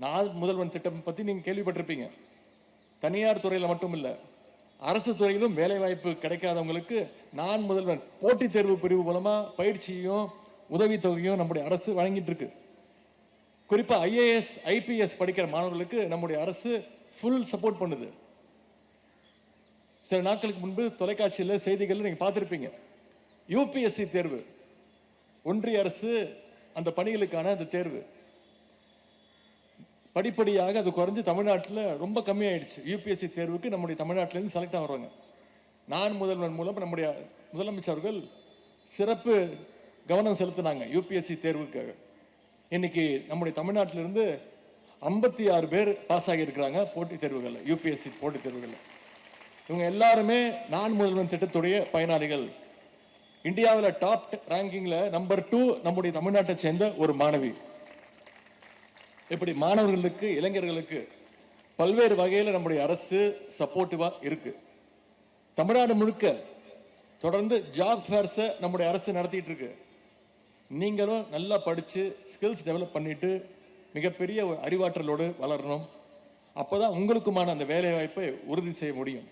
நான் முதல்வன் திட்டம் பற்றி நீங்கள் கேள்விப்பட்டிருப்பீங்க. தனியார் துறையில் மட்டும் இல்லை, அரசு துறையிலும் வேலைவாய்ப்பு கிடைக்காதவங்களுக்கு நான் முதல்வன் போட்டித் தேர்வு பிரிவு மூலமாக பயிற்சியும் உதவித்தொகையும் நம்முடைய அரசு வழங்கிட்டு இருக்கு. குறிப்பாக IAS IPS படிக்கிற மாணவர்களுக்கு நம்முடைய அரசு ஃபுல் சப்போர்ட் பண்ணுது. சில நாட்களுக்கு முன்பு தொலைக்காட்சியில் செய்திகள் நீங்கள் பார்த்துருப்பீங்க. UPSC தேர்வு, ஒன்றிய அரசு அந்த பணிகளுக்கான அந்த தேர்வு படிப்படியாக அது குறைஞ்சு தமிழ்நாட்டில் ரொம்ப கம்மியாயிடுச்சு. UPSC தேர்வுக்கு நம்முடைய தமிழ்நாட்டிலேருந்து செலக்ட் ஆகிறாங்க. நான் முதல்வன் மூலம் நம்முடைய முதலமைச்சர்கள் சிறப்பு கவனம் செலுத்தினாங்க UPSC தேர்வுக்காக. இன்னைக்கு நம்முடைய தமிழ்நாட்டிலிருந்து 56 பேர் பாஸ் ஆகியிருக்கிறாங்க போட்டித் தேர்வுகளில், UPSC போட்டித் தேர்வுகளில். இவங்க எல்லாருமே நான் முதல்வன் திட்டத்துடைய பயனாளிகள். இந்தியாவில் டாப் ரேங்கிங்கில் நம்பர் 2 நம்முடைய தமிழ்நாட்டை சேர்ந்த ஒரு மாணவி. இப்படி மாணவர்களுக்கு, இளைஞர்களுக்கு பல்வேறு வகையில் நம்முடைய அரசு சப்போர்ட்டிவா இருக்கு. தமிழ்நாடு முழுக்க தொடர்ந்து ஜாப் ஃபேர்ஸை நம்முடைய அரசு நடத்திட்டு இருக்கு. நீங்களும் நல்லா படித்து ஸ்கில்ஸ் டெவலப் பண்ணிட்டு மிகப்பெரிய அறிவாற்றலோடு வளரணும். அப்போதான் உங்களுக்குமான அந்த வேலை வாய்ப்பை உறுதி செய்ய முடியும்.